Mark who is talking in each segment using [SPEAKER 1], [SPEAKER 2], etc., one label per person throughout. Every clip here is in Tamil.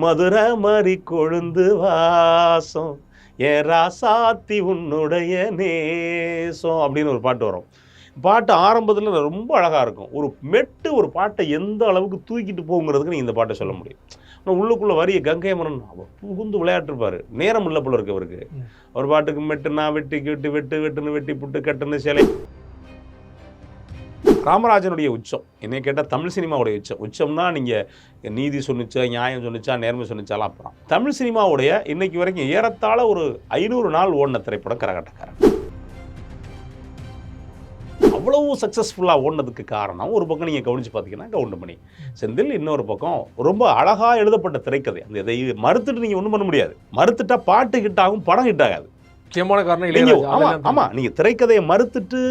[SPEAKER 1] மதுரை மாதிரி கொழுந்து வாசம் ஏ ராசாத்தி உன்னுடைய நேசம் அப்படின்னு ஒரு பாட்டு வரும். பாட்டு ஆரம்பத்தில் ரொம்ப அழகாக இருக்கும். ஒரு மெட்டு ஒரு பாட்டை எந்த அளவுக்கு தூக்கிட்டு போகுங்கிறதுக்கு நீங்கள் இந்த பாட்டை சொல்ல முடியும். ஆனால் உள்ளுக்குள்ளே வரிய கங்கை அமரன் புகுந்து விளையாட்டுருப்பார். நேரம் இல்லை போல இருக்கு அவருக்கு. அவர் பாட்டுக்கு மெட்டுனா வெட்டி வெட்டு வெட்டு வெட்டுன்னு வெட்டி புட்டு கட்டுன்னு சிலை. ராமராஜனுடைய உச்சம் என்னை கேட்டால் தமிழ் சினிமாவுடைய உச்சம்னா நீங்கள் நீதி சொன்னிச்சா, நியாயம் சொன்னிச்சா, நேர்மை சொன்னிச்சாலாம் அப்புறம். தமிழ் சினிமாவுடைய இன்னைக்கு வரைக்கும் ஏறத்தாழ ஒரு 500 நாள் ஓடின திரைப்படம் கரகாட்டக்காரன். அவ்வளவு சக்ஸஸ்ஃபுல்லாக ஓடினதுக்கு காரணம் ஒரு பக்கம் நீங்கள் கவனித்து பார்த்தீங்கன்னா கவுண்டமணி செந்தில், இன்னொரு பக்கம் ரொம்ப அழகாக எழுதப்பட்ட திரைக்கதை. அந்த இதை மறுத்துட்டு நீங்கள் ஒன்றும் பண்ண முடியாது. மறுத்துட்டா பாட்டு ஹிட் ஆகும், படம் ஹிட் ஆகாது.
[SPEAKER 2] முக்கியமான காரணம்
[SPEAKER 1] ஆமாம், நீங்கள் திரைக்கதையை மறுத்துட்டு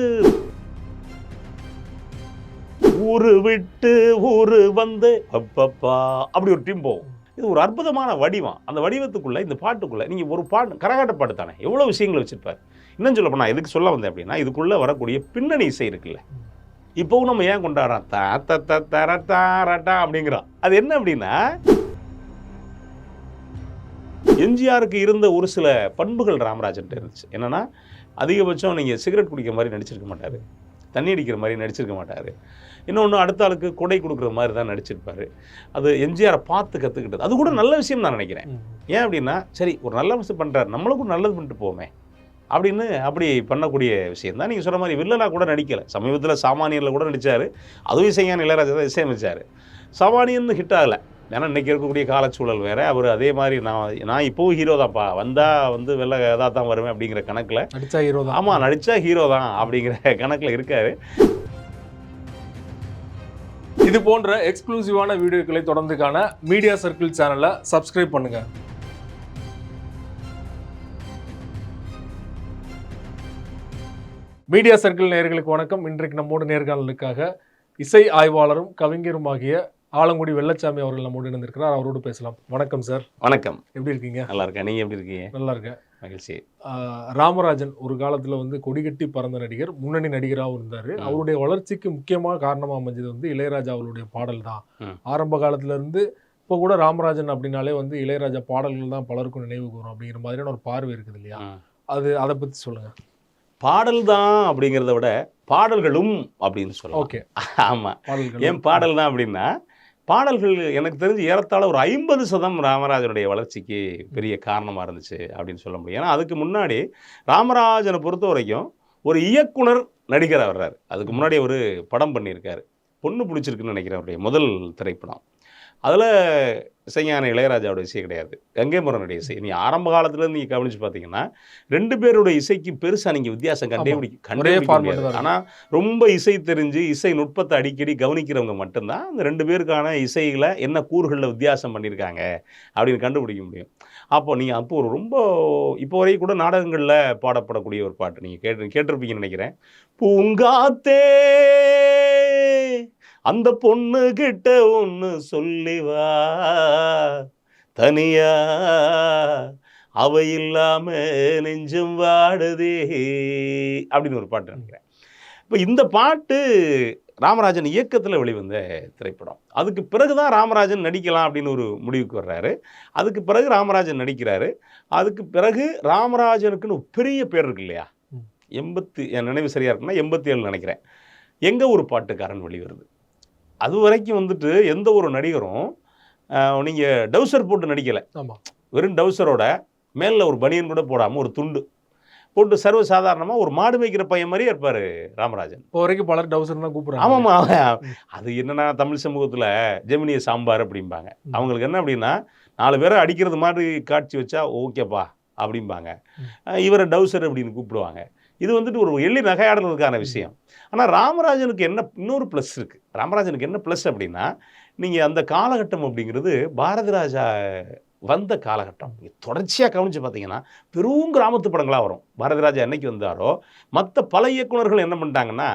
[SPEAKER 1] ஊரு விட்டு ஊரு வந்து அப்பப்பா அப்படி ஒரு டீம் போகும். இது ஒரு அற்புதமான வடிவம். அந்த வடிவத்துக்குள்ளே இந்த பாட்டுக்குள்ளே நீங்கள் ஒரு பாட்டு கரகாட்ட பாட்டு தானே எவ்வளோ விஷயங்கள் வச்சுருப்பார். இன்னும் சொல்ல போனால் எதுக்கு சொல்ல வந்தேன் அப்படின்னா, இதுக்குள்ளே வரக்கூடிய பின்னணி இசை இருக்குல்ல, இப்போவும் நம்ம ஏன் கொண்டாடுறோம் தரட்டா அப்படிங்கிறோம். அது என்ன அப்படின்னா, எம்ஜிஆருக்கு இருந்த ஒரு சில பண்புகள் ராமராஜன் இருந்துச்சு. என்னென்னா, அதிகபட்சம் நீங்கள் சிகரெட் குடிக்கிற மாதிரி நடிச்சிருக்க மாட்டார், தண்ணி அடிக்கிற மாதிரி நடிச்சிருக்க மாட்டார். இன்னொன்று அடுத்த ஆளுக்கு கொடை கொடுக்குற மாதிரி தான் நடிச்சிருப்பார். அது எம்ஜிஆரை பார்த்து கற்றுக்கிட்டது. அது கூட நல்ல விஷயம் நான் நினைக்கிறேன். ஏன் அப்படின்னா, சரி ஒரு நல்ல விஷயம் பண்ணுறாரு, நம்மளுக்கும் நல்லது பண்ணிட்டு போவோமே அப்படின்னு அப்படி பண்ணக்கூடிய விஷயம் தான். நீங்கள் சொல்கிற மாதிரி வில்லனாக கூட நடிக்கலை. சமீபத்தில் சாமானியனில் கூட நடித்தார். அதுவும் இசைஞானி இளையராஜா தான் இசையமைச்சார். சாமானியன் ஹிட் ஆகலை. ஏன்னா இன்றைக்கி இருக்கக்கூடிய காலச்சூழல் வேறு. அவர் அதே மாதிரி நான் இப்போவும் ஹீரோ தான்ப்பா, வந்தால் வந்து வெள்ளை இதாக தான் வருவேன் அப்படிங்கிற கணக்கில்
[SPEAKER 2] நடித்தா ஹீரோ தான்.
[SPEAKER 1] ஆமாம், நடித்தா ஹீரோ தான் அப்படிங்கிற கணக்கில் இருக்கார்.
[SPEAKER 2] இது போன்ற எக்ஸ்க்ளூசிவான வீடியோக்களை தொடர்ந்து காண மீடியா சர்க்கிள் சேனலை சப்ஸ்கிரைப் பண்ணுங்க. மீடியா சர்க்கிள் நேயர்களுக்கு வணக்கம். இன்றைக்கு நம்மோடு நேர்காணலுக்காக இசை ஆய்வாளரும் கவிஞருமாகிய ஆலங்குடி வெள்ளச்சாமி அவர்கள் நம்மோடு இணைந்திருக்கிறார். அவரோடு பேசலாம். வணக்கம் சார்.
[SPEAKER 1] வணக்கம்.
[SPEAKER 2] எப்படி இருக்கீங்க?
[SPEAKER 1] நல்லா இருக்கேன். நீங்கள் எப்படி இருக்கீங்க?
[SPEAKER 2] நல்லா இருக்கேன்,
[SPEAKER 1] மகிழ்ச்சி.
[SPEAKER 2] ராமராஜன் ஒரு காலத்தில் வந்து கொடிகட்டி பறந்த நடிகர், முன்னணி நடிகராகவும் இருந்தார். அவருடைய வளர்ச்சிக்கு முக்கியமாக காரணமாக அமைஞ்சது வந்து இளையராஜா அவருடைய பாடல் தான். ஆரம்ப காலத்திலேருந்து இப்போ கூட ராமராஜன் அப்படின்னாலே வந்து இளையராஜா பாடல்கள் தான் பலருக்கும் நினைவுக்கு வரும் அப்படிங்கிற மாதிரியான ஒரு பார்வை இருக்குது இல்லையா? அதை பற்றி சொல்லுங்கள்.
[SPEAKER 1] பாடல் தான் அப்படிங்கிறத விட பாடல்களும் அப்படின்னு சொல்லலாம்.
[SPEAKER 2] ஓகே,
[SPEAKER 1] ஆமாம். ஏன் பாடல் தான் அப்படின்னா, பாடல்கள் எனக்கு தெரிஞ்சு ஏறத்தாழ ஒரு 50% ராமராஜனுடைய வளர்ச்சிக்கு பெரிய காரணமாக இருந்துச்சு அப்படின்னு சொல்ல முடியும். ஏன்னா அதுக்கு முன்னாடி ராமராஜனை பொறுத்த வரைக்கும் ஒரு இயக்குனர் நடிகராக வர்றாரு. அதுக்கு முன்னாடி ஒரு படம் பண்ணியிருக்காரு, பொண்ணு பிடிச்சிருக்குன்னு நினைக்கிறேன், அவருடைய முதல் திரைப்படம். அதில் இசைஞான இளையராஜாவோட இசை கிடையாது, கங்கை அமரனுடைய இசை. நீ ஆரம்ப காலத்தில் நீங்கள் கவனித்து பார்த்தீங்கன்னா 2 பேருடைய இசைக்கு பெருசாக நீங்கள் வித்தியாசம் கண்டுபிடிக்க முடியாது. ஆனால் ரொம்ப இசை தெரிஞ்சு இசை நுட்பத்தை அடிக்கடி கவனிக்கிறவங்க மட்டும்தான் அந்த 2 பேருக்கான இசைகளை என்ன கூறுகளில் வித்தியாசம் பண்ணியிருக்காங்க அப்படின்னு கண்டுபிடிக்க முடியும். அப்போ ஒரு ரொம்ப இப்போ வரைக்கும் கூட நாடகங்களில் பாடப்படக்கூடிய ஒரு பாட்டு நீங்கள் கேட்டிருப்பீங்கன்னு நினைக்கிறேன். பூங்காத்தே அந்த பொண்ணு கிட்ட ஒன்று சொல்லிவா, தனியா அவ இல்லாம நெஞ்சும் வாடுதே அப்படின்னு ஒரு பாட்டு நினைக்கிறேன். இப்போ இந்த பாட்டு ராமராஜன் இயக்கத்தில் வெளிவந்த திரைப்படம். அதுக்கு பிறகுதான் ராமராஜன் நடிக்கலாம் அப்படின்னு ஒரு முடிவுக்கு வர்றாரு. அதுக்கு பிறகு ராமராஜன் நடிக்கிறாரு. அதுக்கு பிறகு ராமராஜனுக்குன்னு பெரிய பேர் இருக்கு இல்லையா? என் நினைவு சரியாக இருக்குன்னா 87 நினைக்கிறேன், எங்க ஒரு பாட்டுக்காரன் வெளிவருது. அது வரைக்கும் வந்துட்டு எந்த ஒரு நடிகரும் நீங்கள் டவுசர் போட்டு நடிக்கலை. வெறும் டவுசரோட மேலே ஒரு பனியன் கூட போடாமல் ஒரு துண்டு போட்டு சர்வசாதாரணமாக ஒரு மாடு மேய்க்கிற பையன் மாதிரியே இருப்பார் ராமராஜன்.
[SPEAKER 2] இப்போ வரைக்கும் பலர் டவுசர் தான் கூப்பிட்றாங்க.
[SPEAKER 1] ஆமாம், அது என்னென்னா தமிழ் சமூகத்தில் ஜெமினிய சாம்பார் அப்படிம்பாங்க. அவங்களுக்கு என்ன அப்படின்னா 4 பேரை அடிக்கிறது மாதிரி காட்சி வச்சா ஓகேப்பா அப்படிம்பாங்க. இவரை டவுசர் அப்படின்னு கூப்பிடுவாங்க. இது வந்துட்டு ஒரு எள்ளி நகையாடுறதுக்கான விஷயம். ஆனால் ராமராஜனுக்கு இன்னொரு ப்ளஸ் இருக்குது. ராமராஜனுக்கு என்ன ப்ளஸ் அப்படின்னா, நீங்கள் அந்த காலகட்டம் அப்படிங்கிறது பாரதி ராஜா வந்த காலகட்டம். தொடர்ச்சியாக கவனித்து பார்த்தீங்கன்னா பெரும் கிராமத்து படங்களாக வரும். பாரதி ராஜா என்னைக்கு வந்தாரோ மற்ற பல இயக்குநர்கள் என்ன பண்ணிட்டாங்கன்னா,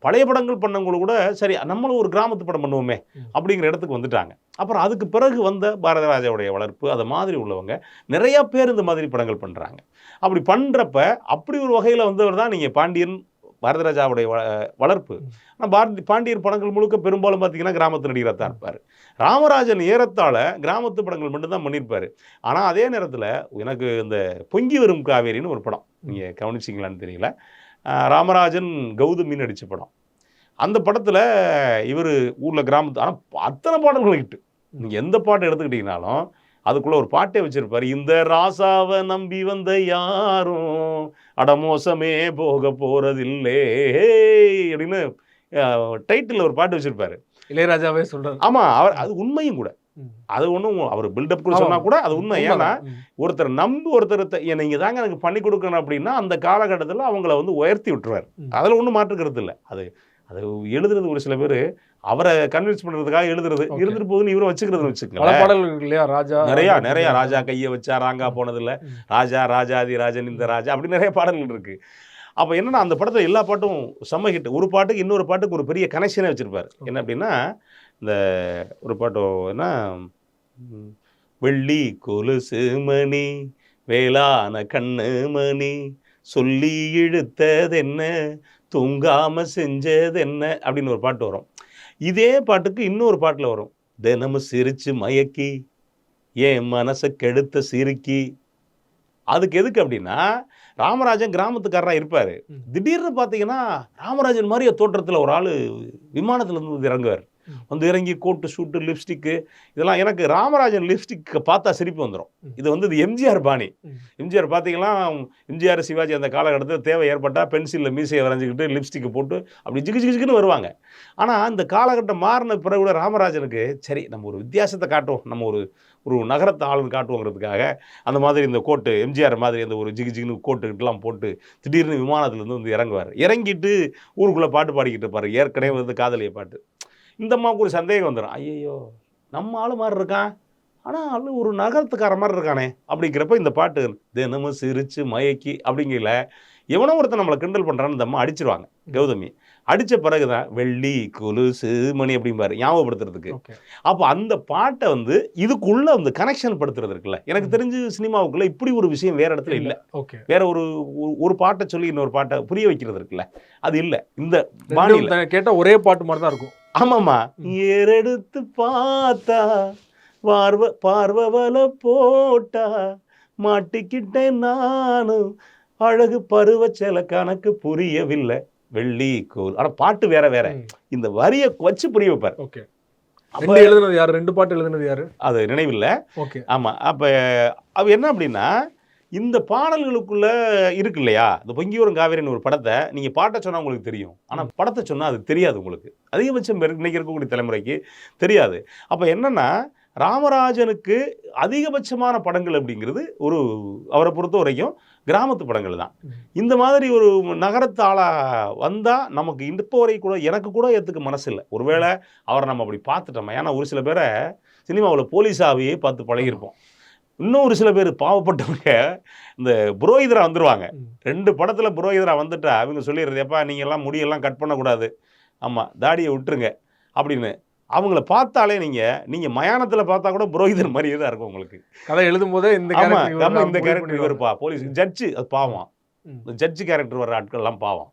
[SPEAKER 1] பழைய படங்கள் பண்ணவங்களும் கூட சரி நம்மளும் ஒரு கிராமத்து படம் பண்ணுவோமே அப்படிங்கிற இடத்துக்கு வந்துட்டாங்க. அப்புறம் அதுக்கு பிறகு வந்த பாரதி ராஜாவுடைய வளர்ப்பு அது மாதிரி உள்ளவங்க நிறையா பேர் இந்த மாதிரி படங்கள் பண்ணுறாங்க. அப்படி பண்ணுறப்ப அப்படி ஒரு வகையில் வந்தவர் தான் நீங்கள் பாண்டியன் பாரதிராஜாவுடைய வளர்ப்பு. ஆனால் பாண்டியர் படங்கள் முழுக்க பெரும்பாலும் பார்த்தீங்கன்னா கிராமத்து நடிகராக தான் இருப்பார். ராமராஜன் ஏறத்தாழ கிராமத்து படங்கள் மட்டும்தான் பண்ணியிருப்பார். ஆனால் அதே நேரத்தில் எனக்கு இந்த பொங்கி வரும் காவேரின்னு ஒரு படம், நீங்கள் கவனிச்சிங்களான்னு தெரியல, ராமராஜன் கௌதமின்னு நடித்த படம். அந்த படத்தில் இவர் ஊரில் கிராமத்து, ஆனால் அத்தனை பாடல்கள் ஹிட்டு. நீங்கள் எந்த பாட்டு எடுத்துக்கிட்டிங்கனாலும் அதுக்குள்ளே ஒரு பாட்டே வச்சுருப்பார். இந்த ராசாவை நம்பி வந்த யாரும் அடமோசமே போக போகிறதில்லே அப்படின்னு டைட்டில் ஒரு பாட்டு வச்சுருப்பார்.
[SPEAKER 2] இளையராஜாவே சொல்கிறார்.
[SPEAKER 1] ஆமாம், அவர் அது உண்மையும் கூட. அது ஒன்றும் அவர் பில்டப் கூட சொன்னால் கூட அது உண்மை. ஏன்னா ஒருத்தர் நம்பி ஒருத்தர் நீங்கள் தாங்க எனக்கு பண்ணி கொடுக்கணும் அப்படின்னா அந்த காலகட்டத்தில் அவங்கள வந்து உயர்த்தி விட்டுருவார். அதில் ஒன்றும் மாற்றுக்கிறது இல்லை. அது எழுதுறது ஒரு சில பேர் அவரை கன்வின்ஸ் பண்ணுறதுக்காக எழுதுறது, இருந்துட்டு போகுதுன்னு இவரை வச்சுக்கிறதுன்னு வச்சுக்கோங்க. நிறையா ராஜா கையை வச்சா ராங்கா போனதில்லை, ராஜா ராஜாதி ராஜன் இந்த ராஜா, அப்படி நிறைய பாடல்கள் இருக்கு. அப்போ என்னன்னா அந்த படத்தில் எல்லா பாட்டும் செம்ம ஹிட். ஒரு பாட்டுக்கு இன்னொரு பாட்டுக்கு ஒரு பெரிய கனெக்ஷனே வச்சிருப்பார். என்ன அப்படின்னா இந்த ஒரு பாட்டு என்ன, வெள்ளி கொலுசு மணி வேளான கண்ணு மணி சொல்லி இழுத்தது என்ன தூங்காம செஞ்சது என்ன அப்படின்னு ஒரு பாட்டு வரும். இதே பாட்டுக்கு இன்னொரு பாட்டில் வரும், தினமும் சிரிச்சு மயக்கி ஏன் மனசை கெடுத்த சிரிக்கி. அதுக்கு எதுக்கு அப்படின்னா ராமராஜன் கிராமத்துக்காரராக இருப்பார். திடீர்னு பார்த்தீங்கன்னா ராமராஜன் மாதிரியே தோற்றத்தில் ஒரு ஆள் விமானத்தில் இருந்து இறங்குவார். வந்து இறங்கி கோட்டு ஷூட்டு லிப்ஸ்டிக்கு இதெல்லாம். எனக்கு ராமராஜன் லிப்ஸ்டிக்கை பார்த்தா சிரிப்பு வந்துடும். இது வந்து இது எம்ஜிஆர் பாணி. எம்ஜிஆர் பார்த்தீங்கன்னா எம்ஜிஆர் சிவாஜி அந்த காலகட்டத்தில் தேவை ஏற்பட்டால் பென்சிலில் மீசையை வரைஞ்சிக்கிட்டு லிப்ஸ்டிக்கை போட்டு அப்படி ஜிகு ஜிகுன்னு வருவாங்க. ஆனால் அந்த காலகட்டம் மாறின பிறகு கூட ராமராஜனுக்கு சரி நம்ம ஒரு வித்தியாசத்தை காட்டுவோம், நம்ம ஒரு நகரத்தை ஆளுன்னு காட்டுவோங்கிறதுக்காக அந்த மாதிரி இந்த கோட்டு எம்ஜிஆர் மாதிரி அந்த ஒரு ஜிகு ஜிகுன்னு கோட்டுக்கிட்டலாம் போட்டு திடீர்னு விமானத்துலேருந்து வந்து இறங்குவார். இறங்கிட்டு ஊருக்குள்ளே பாட்டு பாடிக்கிட்டு இருப்பார். ஏற்கனவே வந்து காதலிய பாட்டு. இந்த அம்மாவுக்கு ஒரு சந்தேகம் வந்துடும், ஐயோ நம்ம ஆள் மாதிரி இருக்கான், ஆனால் ஆள் ஒரு நகரத்துக்கார மாதிரி இருக்கானே அப்படிங்கிறப்ப இந்த பாட்டு தினமும் சிரிச்சு மயக்கி அப்படிங்கல எவனோ ஒருத்தர் நம்மளை கிண்டல் பண்ணுறான்னு இந்த அம்மா அடிச்சிருவாங்க. கௌதமி அடித்த பிறகு தான் வெள்ளி கொலுசு மணி அப்படிம்பாரு ஞாபகப்படுத்துறதுக்கு. அப்போ அந்த பாட்டை வந்து இதுக்குள்ளே வந்து கனெக்ஷன் படுத்துறது இருக்குல்ல, எனக்கு தெரிஞ்சு சினிமாவுக்குள்ளே இப்படி ஒரு விஷயம் வேறு இடத்துல இல்லை. வேற ஒரு பாட்டை சொல்லி இன்னொரு பாட்டை புரிய வைக்கிறது இருக்குல்ல, அது இல்லை. இந்த பாணியில்
[SPEAKER 2] கேட்டால் ஒரே பாட்டு மாதிரி தான் இருக்கும்.
[SPEAKER 1] ஆமாம்மா, ஏறெடுத்து பார்த்தா பார்வவல போட்டா மாட்டிக்கிட்டேன் நானும் அழகு பருவச்செல கணக்கு புரியவில்லை வெள்ளி கோல். ஆனால் பாட்டு வேற வேற. இந்த வரியை வச்சு புரிய வைப்பார்.
[SPEAKER 2] எழுதுனது யாரு? 2 பாட்டு எழுதுனது யாரு? அது
[SPEAKER 1] நினைவில்லை. ஆமா, அப்ப அது என்ன அப்படின்னா இந்த பாடல்களுக்குள்ள இருக்கு இல்லையா, இந்த பொங்கிவரும் காவேரின்னு ஒரு படத்தை நீங்கள் பாட்டை சொன்னால் உங்களுக்கு தெரியும், ஆனால் படத்தை சொன்னால் அது தெரியாது உங்களுக்கு. அதிகபட்சம் இன்னைக்கு இருக்கக்கூடிய தலைமுறைக்கு தெரியாது. அப்போ என்னன்னா ராமராஜனுக்கு அதிகபட்சமான படங்கள் அப்படிங்கிறது அவரை பொறுத்த வரைக்கும் கிராமத்து படங்கள் தான். இந்த மாதிரி ஒரு நகரத்து ஆளாக வந்தால் நமக்கு இப்போ வரை கூட எனக்கு கூட ஏற்றுக்க மனசு இல்லை. ஒருவேளை அவரை நம்ம அப்படி பார்த்துட்டோம். ஏன்னா ஒரு சில பேரை சினிமாவில் போலீஸாகவே பார்த்து பழகிருப்போம். இன்னும் ஒரு சில பேர் பாவப்பட்டவங்க இந்த புரோகிதரா வந்துடுவாங்க. 2 படத்தில் புரோகிதரா வந்துட்டா அவங்க சொல்லிடுறது, எப்பா நீங்கள்லாம் முடியெல்லாம் கட் பண்ணக்கூடாது, ஆமாம் தாடியை விட்டுருங்க அப்படின்னு. அவங்கள பார்த்தாலே நீங்கள் மயானத்தில் பார்த்தா கூட புரோகிதர் மாதிரியே தான் இருக்கும் உங்களுக்கு.
[SPEAKER 2] கதை எழுதும் போதே இந்த
[SPEAKER 1] கேரக்டர் இவருப்பா போலீஸ் ஜட்ஜு, அது பாவம். ஜட்ஜு கேரக்டர் வர்ற ஆட்கள்லாம் பாவம்.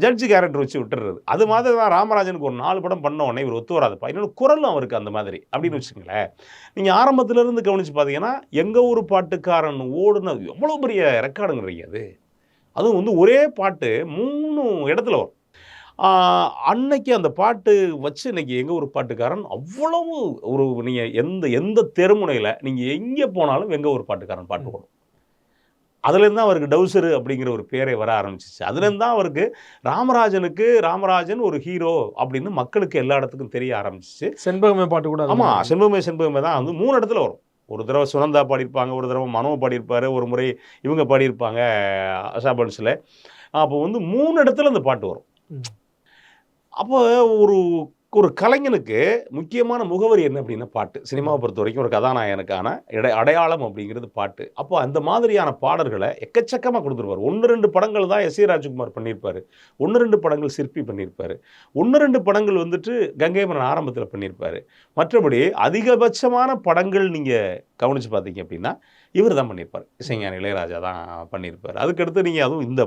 [SPEAKER 1] ஜட்ஜு கேரக்டர் வச்சு விட்டுறது. அது மாதிரி தான் ராமராஜனுக்கு ஒரு 4 படம் பண்ண உடனே இவர் ஒத்து வராதுப்பா. இன்னொரு குரலும் அவருக்கு அந்த மாதிரி அப்படின்னு வச்சுக்கங்களேன். நீங்கள் ஆரம்பத்திலேருந்து கவனித்து பார்த்தீங்கன்னா எங்கள் ஊர் பாட்டுக்காரன் ஓடுன எவ்வளோ பெரிய ரெக்கார்டுங்கிறீங்க. அதுவும் வந்து ஒரே பாட்டு 3 இடத்துல வரும். அன்னைக்கு அந்த பாட்டு வச்சு இன்னைக்கு எங்கள் ஊர் பாட்டுக்காரன் அவ்வளவு நீங்கள் எந்த தெருமுனையில் நீங்கள் எங்கே போனாலும் எங்கள் ஊர் பாட்டுக்காரன் பாட்டு ஓடும். அதுலேருந்து தான் அவருக்கு டவுசரு அப்படிங்கிற ஒரு பேரை வர ஆரம்பிச்சிச்சு. அதுலேருந்து தான் அவருக்கு ராமராஜன் ஒரு ஹீரோ அப்படின்னு மக்களுக்கு எல்லா இடத்துக்கும் தெரிய ஆரம்பிச்சிச்சு.
[SPEAKER 2] செண்பகமே பாட்டு கூட.
[SPEAKER 1] ஆமாம், செண்பகமே தான் வந்து 3 இடத்துல வரும். ஒரு தடவை சுனந்தா பாடியிருப்பாங்க, ஒரு தடவை மனோ பாடியிருப்பார், ஒரு முறை இவங்க பாடியிருப்பாங்க அசாபன்ஸில். அப்போ வந்து 3 இடத்துல அந்த பாட்டு வரும். அப்போ ஒரு ஒரு கலைஞனுக்கு முக்கியமான முகவரி என்ன அப்படின்னா பாட்டு. சினிமாவை பொறுத்த வரைக்கும் ஒரு கதாநாயகனுக்கான அடையாளம் அப்படிங்கிறது பாட்டு. அப்போ அந்த மாதிரியான பாடல்களை எக்கச்சக்கமாக கொடுத்துருப்பார். 1-2 படங்கள் தான் எஸ்.ஏ. ராஜ்குமார் பண்ணியிருப்பார். 1-2 படங்கள் சிற்பி பண்ணியிருப்பார். 1-2 படங்கள் வந்துட்டு கங்கை மரன் ஆரம்பத்தில் பண்ணியிருப்பார். மற்றபடி அதிகபட்சமான படங்கள் நீங்கள் கவனித்து பார்த்தீங்க அப்படின்னா இவர் தான் பண்ணியிருப்பார். இசைஞானி இளையராஜா தான் பண்ணியிருப்பார். அதுக்கடுத்து நீங்கள் அதுவும் இந்த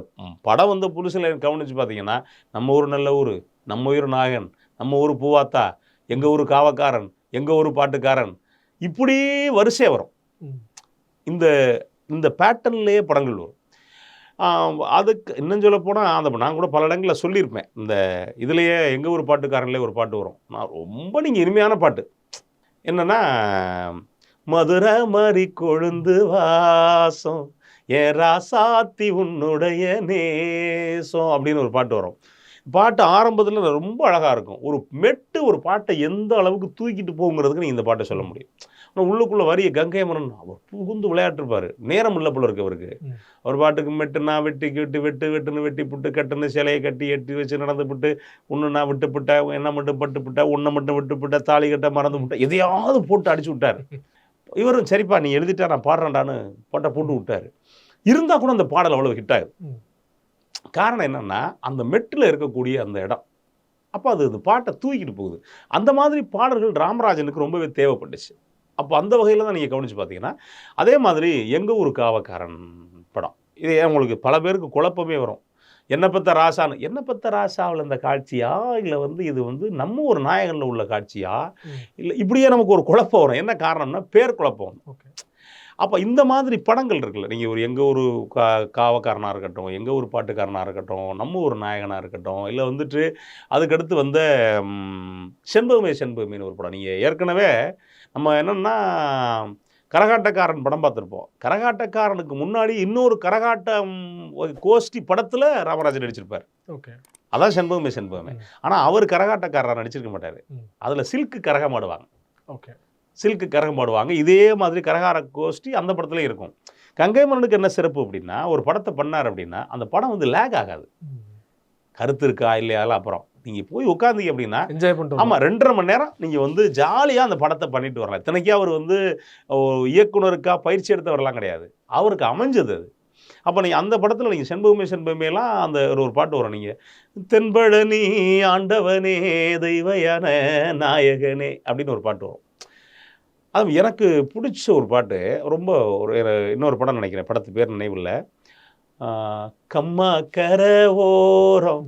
[SPEAKER 1] படம் வந்த புதுசில் கவனித்து பார்த்தீங்கன்னா நம்ம ஊர் நல்ல ஊர், நம்ம ஊர் நாயகன், நம்ம ஊர் பூவாத்தா, எங்கள் ஊர் காவக்காரன், எங்கள் ஊர் பாட்டுக்காரன், இப்படி வரிசையாக வரும். இந்த இந்த பேட்டர்ன்லேயே படங்கள் வரும். அதுக்கு இன்னும் சொல்ல போனால் அந்த நான் கூட பல இடங்களில் சொல்லியிருப்பேன். இந்த இதுலேயே எங்கள் ஊர் பாட்டுக்காரன்லேயே ஒரு பாட்டு வரும். நான் ரொம்ப நீங்கள் இனிமையான பாட்டு என்னென்னா, மதுரை மாதிரி கொழுந்து வாசம் ஏ ராசாத்தி உன்னுடைய நேசம் அப்படின்னு ஒரு பாட்டு வரும். பாட்டு ஆரம்பத்தில் ரொம்ப அழகாக இருக்கும். ஒரு மெட்டு ஒரு பாட்டை எந்த அளவுக்கு தூக்கிட்டு போகுங்கிறதுக்கு நீங்கள் இந்த பாட்டை சொல்ல முடியும். ஆனால் உள்ளுக்குள்ளே வரிய கங்கை மரன் அவர் புகுந்து விளையாட்டுருப்பார். நேரம் இல்லை போல இருக்கு அவருக்கு. அவர் பாட்டுக்கு மெட்டுனா வெட்டி கிட்டு வெட்டுன்னு வெட்டி புட்டு கட்டுன்னு சிலையை கட்டி எட்டி வச்சு நடந்து விட்டு ஒன்று நான் விட்டு புட்டேன், என்ன மட்டும் பட்டு புட்டேன், ஒன்றை மட்டும் விட்டு புட்டேன், தாலி கட்ட மறந்து விட்டேன், எதையாவது போட்டு அடிச்சு விட்டார். இவரும் சரிப்பா நீ எழுதிட்டா நான் பாடுறேன்டான்னு போட்டு விட்டார். இருந்தால் கூட அந்த பாடல் அவ்வளோ ஹிட் ஆகுது. காரணம் என்னென்னா அந்த மெட்டில் இருக்கக்கூடிய அந்த இடம். அப்போ அது பாட்டை தூக்கிட்டு போகுது. அந்த மாதிரி பாடல்கள் ராமராஜனுக்கு ரொம்பவே தேவைப்பட்டுச்சு. அப்போ அந்த வகையில் தான் நீங்கள் கவனித்து பார்த்தீங்கன்னா அதே மாதிரி எங்கள் ஊர் காவக்காரன் படம் இது உங்களுக்கு பல பேருக்கு குழப்பமே வரும். என்ன பத்த ராசான்னு, என்ன பத்த ராசாவில் இந்த காட்சியா இல்லை இது நம்ம ஒரு நாயகனில் உள்ள காட்சியா இல்லை, இப்படியே நமக்கு ஒரு குழப்பம் வரும். என்ன காரணம்னா பேர் குழப்பம் வரும். அப்போ இந்த மாதிரி படங்கள் இருக்குல்ல, நீங்கள் ஒரு எங்கள் ஒரு காவக்காரனாக இருக்கட்டும், எங்கள் ஒரு பாட்டுக்காரனாக இருக்கட்டும், நம்ம ஒரு நாயகனாக இருக்கட்டும், இல்லை அதுக்கடுத்து செண்பகமே ஒரு படம். நீங்கள் ஏற்கனவே நம்ம என்னென்னா கரகாட்டக்காரன் படம் பார்த்துருப்போம். கரகாட்டக்காரனுக்கு முன்னாடி இன்னொரு கரகாட்டம் கோஷ்டி படத்தில் ராமராஜன் நடிச்சிருப்பார். அதான் செண்பகமே. ஆனால் அவர் கரகாட்டக்காரராக நடிச்சிருக்க மாட்டார். அதில் சில்க்கு கரகம் ஆடுவாங்க. சில்க்கு கரகம் பாடுவாங்க. இதே மாதிரி கரகார கோஷ்டி அந்த படத்துலேயும் இருக்கும். கங்கை மரனுக்கு என்ன சிறப்பு அப்படின்னா, ஒரு படத்தை பண்ணார் அப்படின்னா அந்த படம் லேக் ஆகாது. கருத்து இருக்கா இல்லையாலும் அப்புறம் நீங்கள் போய் உட்காந்தீங்க அப்படின்னா
[SPEAKER 2] என்ஜாய் பண்ணிட்டு
[SPEAKER 1] ஆமாம் 2.5 மணி நேரம் நீங்கள் ஜாலியாக அந்த படத்தை பண்ணிட்டு வரலாம். இத்தனைக்கே அவர் இயக்குனருக்கா பயிற்சி எடுத்தவரெல்லாம் கிடையாது, அவருக்கு அமைஞ்சது அது. அப்போ நீங்கள் அந்த படத்தில் நீங்கள் செண்பகமேலாம் அந்த ஒரு பாட்டு வரும். நீங்கள் தென்பழனி ஆண்டவனே தெய்வயான நாயகனே அப்படின்னு ஒரு பாட்டு வரும். அது எனக்கு பிடிச்ச ஒரு பாட்டு. ரொம்ப இன்னொரு படம் நினைக்கிறேன், படத்து பேர் நினைவில்லை. கம்மா கர ஓரம்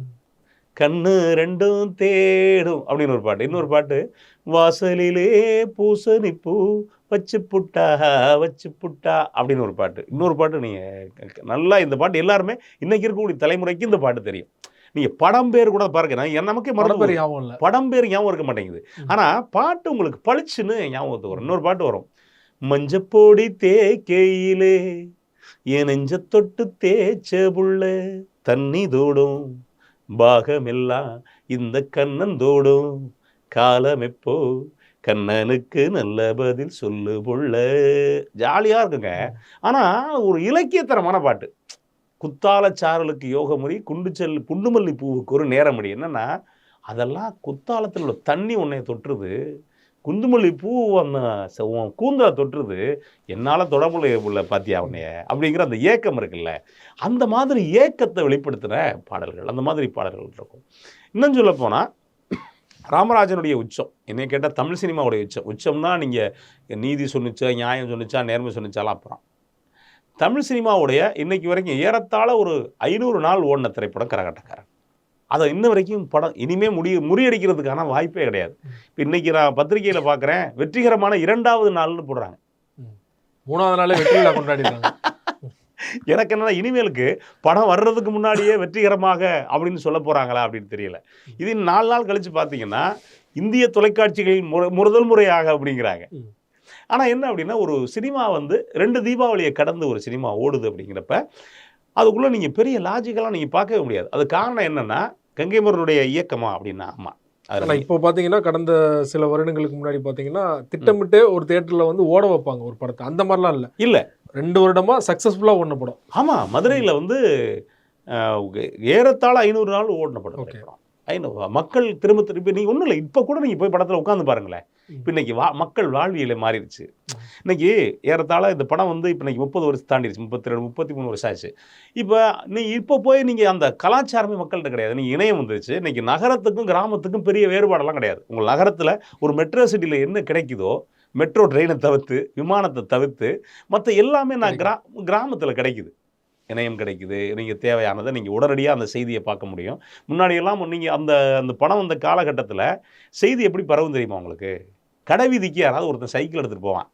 [SPEAKER 1] கண்ணு ரெண்டும் தேடும் அப்படின்னு ஒரு பாட்டு. இன்னொரு பாட்டு வாசலிலே பூசணி பூ வச்சு புட்டா அப்படின்னு ஒரு பாட்டு. இன்னொரு பாட்டு நீங்கள் நல்லா இந்த பாட்டு எல்லாருமே இன்னைக்கு இருக்கக்கூடிய தலைமுறைக்கு இந்த பாட்டு தெரியும். நீங்கள் படம் பேர் கூட பாருங்க, நமக்கே படம் பேர் ஞாபகம் இருக்க மாட்டேங்குது. ஆனால் பாட்டு உங்களுக்கு பளிச்சுன்னு ஞாபகத்துக்கு வரும். இன்னொரு பாட்டு வரும், மஞ்சப்பொடி தேக்கையிலே என் நெஞ்ச தொட்டு தேய்ச்ச புள்ள தண்ணி தோடும் பாகமெல்லாம் இந்த கண்ணந்தோடும் காலம் எப்போ கண்ணனுக்கு நல்ல பதில் சொல்லு புள்ள. ஜாலியாக இருக்குங்க. ஆனால் ஒரு இலக்கியத்தரமான பாட்டு. குத்தாலச்சாரலுக்கு யோகமுறி குண்டுமல்லி பூவுக்கு ஒரு நேரமடி. என்னன்னா அதெல்லாம் குத்தாலத்தில் உள்ள தண்ணி உன்னை தொற்றுது, குண்டுமல்லி பூ அந்த கூந்தலை தொற்றுது, என்னால் தொடர்புள்ள பாத்தியா உன்னைய அப்படிங்கிற அந்த ஏக்கம் இருக்குல்ல, அந்த மாதிரி ஏக்கத்தை வெளிப்படுத்துகிற பாடல்கள், அந்த மாதிரி பாடல்கள் இருக்கும். இன்னும் சொல்ல போனால் ராமராஜனுடைய உச்சம் என்னை கேட்டால் தமிழ் சினிமாவுடைய உச்சம்னா நீங்கள் நீதி சொன்னிச்சா, நியாயம் சொன்னிச்சா, நேர்மை சொன்னிச்சாலாம் அப்புறம். தமிழ் சினிமாவுடைய இன்னைக்கு வரைக்கும் ஏறத்தாழ ஒரு 500 நாள் ஓடின திரைப்படம் கரகாட்டக்காரன். அதை இன்ன வரைக்கும் படம் இனிமேல் முறியடிக்கிறதுக்கான வாய்ப்பே கிடையாது. இப்போ இன்றைக்கி நான் பத்திரிகையில் பார்க்குறேன், வெற்றிகரமான 2வது நாள்னு போடுறாங்க.
[SPEAKER 2] 3வது நாளே வெற்றியில் கொண்டாடிடுறாங்க.
[SPEAKER 1] எனக்கு என்னன்னா இனிமேலுக்கு படம் வர்றதுக்கு முன்னாடியே வெற்றிகரமாக அப்படின்னு சொல்ல போகிறாங்களா அப்படின்னு தெரியல. இது 4 நாள் கழித்து பார்த்தீங்கன்னா இந்திய தொலைக்காட்சிகளில் முதல் முறையாக அப்படிங்கிறாங்க. ஆனால் என்ன அப்படின்னா ஒரு சினிமா 2 தீபாவளியை கடந்து ஒரு சினிமா ஓடுது அப்படிங்கிறப்ப அதுக்குள்ளே நீங்கள் பெரிய லாஜிக்கெல்லாம் நீங்கள் பார்க்கவே முடியாது. அது காரணம் என்னென்னா கங்கை மரனுடைய இயக்கமா அப்படின்னா ஆமாம்.
[SPEAKER 2] அதில் இப்போ பார்த்தீங்கன்னா கடந்த சில வருடங்களுக்கு முன்னாடி பார்த்தீங்கன்னா திட்டமிட்டு ஒரு தேட்டரில் ஓட வைப்பாங்க ஒரு படத்தை. அந்த மாதிரிலாம் இல்லை 2 வருடமாக சக்ஸஸ்ஃபுல்லாக ஓடின படம்.
[SPEAKER 1] ஆமாம், மதுரையில் ஏறத்தாழ 500 நாள் ஓடின படம். மக்கள் திரும்ப திருப்பி நீங்கள் ஒன்றும் இல்லை, இப்போ கூட நீங்கள் போய் படத்தில் உட்காந்து பாருங்களேன். இப்போ இன்னைக்கு மக்கள் வாழ்வியலை மாறிடுச்சு. இன்னைக்கு ஏறத்தாழ இந்த படம் வந்து இப்போ இன்னைக்கு 30 வருஷம் தாண்டிடுச்சு, 32 33 வருஷம் ஆச்சு. இப்போ போய் நீங்கள் அந்த கலாச்சாரமே மக்கள்கிட்ட கிடையாது. நீங்கள் இணையம் வந்துருச்சு. இன்னைக்கு நகரத்துக்கும் கிராமத்துக்கும் பெரிய வேறுபாடெல்லாம் கிடையாது. உங்கள் நகரத்தில் ஒரு மெட்ரோ சிட்டியில் என்ன கிடைக்குதோ, மெட்ரோ ட்ரெயினை தவிர்த்து, விமானத்தை தவிர்த்து மற்ற எல்லாமே நான் கிராமத்தில் கிடைக்குது. இணையம் கிடைக்குது. நீங்கள் தேவையானதை நீங்கள் உடனடியாக அந்த செய்தியை பார்க்க முடியும். முன்னாடியெல்லாம் நீங்கள் அந்த படம் வந்த காலகட்டத்தில் செய்தி எப்படி பரவும் தெரியுமா உங்களுக்கு? கடைவீதிக்கு யாராவது ஒருத்தன் சைக்கிள் எடுத்துகிட்டு போவான்.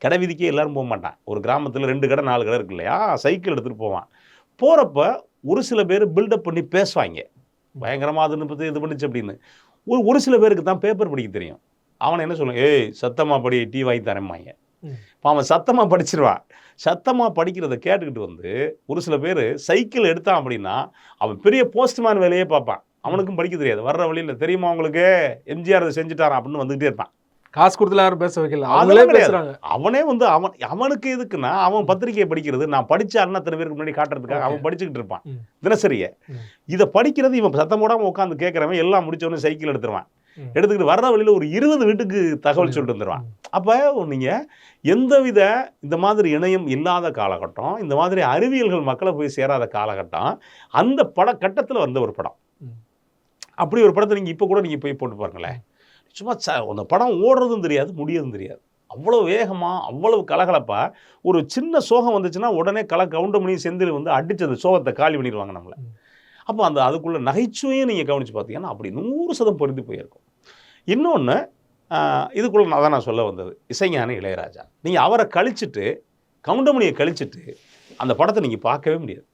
[SPEAKER 1] கடைவீதிக்கே எல்லோரும் போக மாட்டான். ஒரு கிராமத்தில் 2 கடை 4 கடை இருக்கு இல்லையா, சைக்கிள் எடுத்துகிட்டு போவான். போகிறப்ப ஒரு சில பேர் பில்டப் பண்ணி பேசுவாங்க, பயங்கரமாக அதுன்னு பற்றி இது பண்ணிச்சு அப்படின்னு. ஒரு சில பேருக்கு தான் பேப்பர் படிக்க தெரியும். அவனை என்ன சொல்லுவாங்க, ஏய் சத்தமாக படி, டீ வாங்கி தரேம்பாங்க. இப்போ அவன் சத்தமாக படிச்சிருவான். சத்தமாக படிக்கிறத கேட்டுக்கிட்டு வந்து ஒரு சில பேர் சைக்கிள் எடுத்தான் அப்படின்னா அவன் பெரிய போஸ்ட்மேன் வேலையே பார்ப்பான். அவனுக்கும் படிக்க தெரியாது. வர்ற வழியில் தெரியுமா அவங்களுக்கு எம்ஜிஆர் அதை செஞ்சுட்டாரான் அப்படின்னு வந்துகிட்டே இருப்பான்.
[SPEAKER 2] காசு கொடுத்துல யாரும் பேச வைக்கல, அவனே வந்து அவனுக்கு எதுக்குன்னா அவன் பத்திரிகையை படிக்கிறது, நான் படிச்ச அத்தனை பேருக்கு முன்னாடி காட்டுறதுக்காக அவன் படிச்சுக்கிட்டு இருப்பான் தினசரியை. இதை படிக்கிறது இவன் சத்தம் போடாமல் உட்காந்து கேட்குறவன் எல்லாம் முடிச்சவொடனே சைக்கிள் எடுத்துருவான். எடுத்துக்கிட்டு வர்ற வழியில் ஒரு 20 வீட்டுக்கு தகவல் சொல்லிட்டு வந்துடுவான். அப்போ நீங்கள் எந்தவித இந்த மாதிரி இணையம் இல்லாத காலகட்டம், இந்த மாதிரி அறிவியல்கள் மக்களை போய் சேராத காலகட்டம், அந்த கட்டத்தில் வந்த ஒரு படம். அப்படி ஒரு படத்தை நீங்கள் இப்போ கூட நீங்கள் போய் போட்டு பாருங்களேன். சும்மா அந்த படம் ஓடுறதும் தெரியாது, முடியதும் தெரியாது. அவ்வளோ வேகமாக, அவ்வளவு கலகலப்பாக. ஒரு சின்ன சோகம் வந்துச்சுன்னா உடனே கவுண்டமணி செந்தில் வந்து அடித்து அந்த சோகத்தை காலி பண்ணிடுவாங்க நம்மளை. அப்போ அதுக்குள்ள நகைச்சுவையும் நீங்கள் கவனித்து பார்த்தீங்கன்னா அப்படி 100% பொருந்தி போயிருக்கும். இன்னொன்று இதுக்குள்ளே நான் சொல்ல வந்தது, இசைஞானி இளையராஜா. நீங்கள் அவரை கழிச்சிட்டு, கவுண்டமணியை கழிச்சிட்டு அந்த படத்தை நீங்கள் பார்க்கவே முடியாது.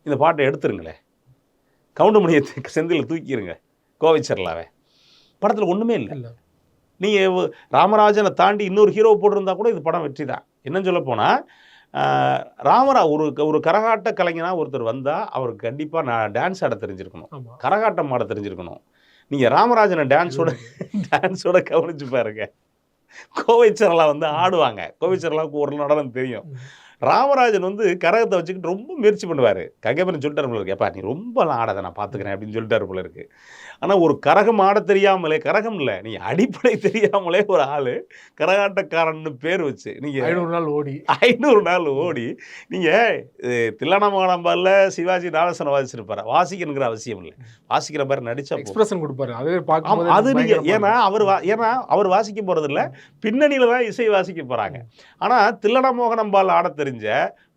[SPEAKER 2] இந்த பாட்டை எடுத்துருங்களேன், கவுண்டமணியை செந்தில் தூக்கிடுங்க, கோவைச்சரலாவே, படத்தில் ஒன்றுமே இல்லை. நீங்கள் ராமராஜனை தாண்டி இன்னொரு ஹீரோ போட்டிருந்தா கூட இது படம் வெற்றி தான். என்னன்னு சொல்ல போனால் ஒரு கரகாட்ட கலைஞனாக ஒருத்தர் வந்தால் அவருக்கு கண்டிப்பாக நான் டான்ஸ் ஆட தெரிஞ்சிருக்கணும், கரகாட்டம் ஆட தெரிஞ்சிருக்கணும். நீங்கள் ராமராஜனை டான்ஸோட கவனிச்சு பாருங்க. கோவைச்சரலா வந்து ஆடுவாங்க, கோவைச்சரலாவுக்கு ஒரு நடனம் தெரியும். ராமராஜன் வந்து கரகத்தை வச்சுக்கிட்டு ரொம்ப முயற்சி பண்ணுவார். கங்கேபுரம் சொல்லிட்டார் போல இருக்கு, எப்பா நீ ரொம்பலாம் ஆடாத, நான் பார்த்துக்கிறேன் அப்படின்னு சொல்லிட்டாரு போல இருக்கு. ஆனால் ஒரு கரகம் ஆட தெரியாமலே, கரகம் இல்லை, நீ அடிப்படை தெரியாமலே ஒரு ஆள் கரகாட்டக்காரன்னு பேர் வச்சு நீங்கள் 500 நாள் ஓடி நீங்கள் தில்லானாமங்கலம்பாலில் சிவாஜி நாடசனம் வாசிச்சிருப்பார். வாசிக்கணுங்கிற அவசியம் இல்லை, வாசிக்கிற மாதிரி நடிச்சா எக்ஸ்பிரஷன் கொடுப்பாரு.
[SPEAKER 1] அது நீங்கள் ஏன்னா அவர் வாசிக்க போகிறது இல்லை, பின்னணியில் தான் இசை வாசிக்க போகிறாங்க. ஆனால் தில்லானாமங்கலம்பால் ஆட தெரிஞ்ச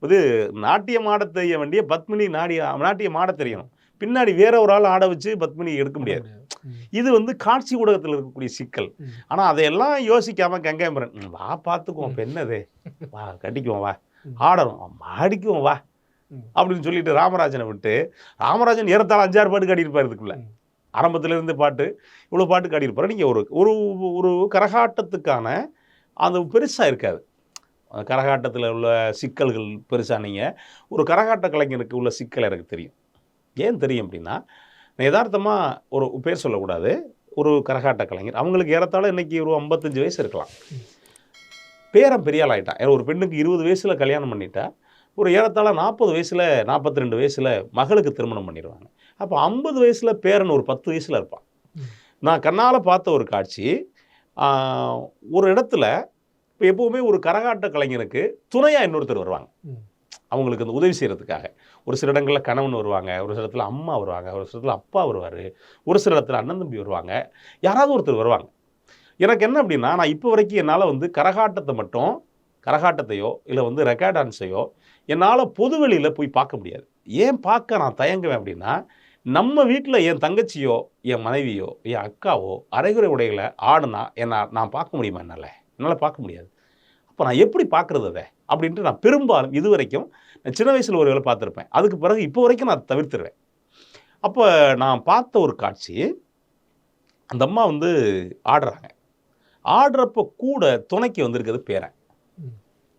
[SPEAKER 1] இது நாட்டியம் ஆட தெரிய வேண்டிய பத்மினி நாட்டியம் ஆட தெரியணும். பின்னாடி வேற ஒரு ஆள் ஆட வச்சு பத்மினி எடுக்க முடியாது. இது வந்து காட்சி ஊடகத்தில் இருக்கக்கூடிய சிக்கல். ஆனால் அதையெல்லாம் யோசிக்காம கங்கைமரன் வா பார்த்துக்குவோம், இப்போ என்னது வா கட்டிக்குவோம், வா ஆடணும், ஆடிக்குவோம் வா அப்படின்னு சொல்லிட்டு ராமராஜனை விட்டு, ராமராஜன் ஏறத்தாழ 5-6 பாட்டு காட்டியிருப்பார். இதுக்குள்ள ஆரம்பத்திலேருந்து பாட்டு இவ்வளோ பாட்டு காட்டியிருப்பார். நீங்கள் ஒரு கரகாட்டத்துக்கான அந்த பெருசாக இருக்காது. கரகாட்டத்தில் உள்ள சிக்கல்கள் பெருசாக. நீங்கள் ஒரு கரகாட்ட கலைஞருக்கு உள்ள சிக்கல் எனக்கு தெரியும். ஏன் தெரியும் அப்படின்னா, நான் யதார்த்தமாக ஒரு பேர் சொல்லக்கூடாது, ஒரு கரகாட்ட கலைஞர், அவங்களுக்கு ஏறத்தாழ இன்றைக்கி ஒரு 55 வயசு இருக்கலாம், பேரன் பெரியாள் ஆகிட்டான். ஒரு பெண்ணுக்கு 20 வயசில் கல்யாணம் பண்ணிட்டா, ஒரு ஏறத்தாழ 40 வயசில் 42 வயசில் மகளுக்கு திருமணம் பண்ணிடுவாங்க. அப்போ 50 வயசில் பேரன் ஒரு 10 வயசில் இருப்பான். நான் கண்ணால் பார்த்த ஒரு காட்சி, ஒரு இடத்துல இப்போ எப்போவுமே ஒரு கரகாட்ட கலைஞனுக்கு துணையாக இன்னொருத்தர் வருவாங்க, அவங்களுக்கு அந்த உதவி செய்கிறதுக்காக. ஒரு சில இடங்களில் கணவன் வருவாங்க, ஒரு சில இடத்துல அம்மா வருவாங்க, ஒரு சில இடத்துல அப்பா வருவார், ஒரு சில இடத்துல அண்ணன் தம்பி வருவாங்க, யாராவது ஒருத்தர் வருவாங்க. எனக்கு என்ன அப்படின்னா, நான் இப்போ வரைக்கும் என்னால் வந்து கரகாட்டத்தையோ இல்லை வந்து ரெக்கார்ட் டான்ஸையோ என்னால் பொதுவெளியில் போய் பார்க்க முடியாது. ஏன் பார்க்க நான் தயங்குவேன் அப்படின்னா, நம்ம வீட்டில் என் தங்கச்சியோ என் மனைவியோ என் அக்காவோ அரைகுறை உடைகளை ஆடுனா நான் பார்க்க முடியுமா? என்னால் பார்க்க முடியாது. அப்போ நான் எப்படி பார்க்குறது அதை அப்படின்ட்டு நான் பெரும்பாலும் இது வரைக்கும் சின்ன வயசில் ஒரு வேலை பார்த்துருப்பேன், அதுக்கு பிறகு இப்போ வரைக்கும் நான் தவிர்த்துருவேன். அப்போ நான் பார்த்த ஒரு காட்சி, அந்த அம்மா வந்து ஆடுறாங்க, ஆடுறப்போ கூட துணைக்கு வந்திருக்கிறது பேரன்.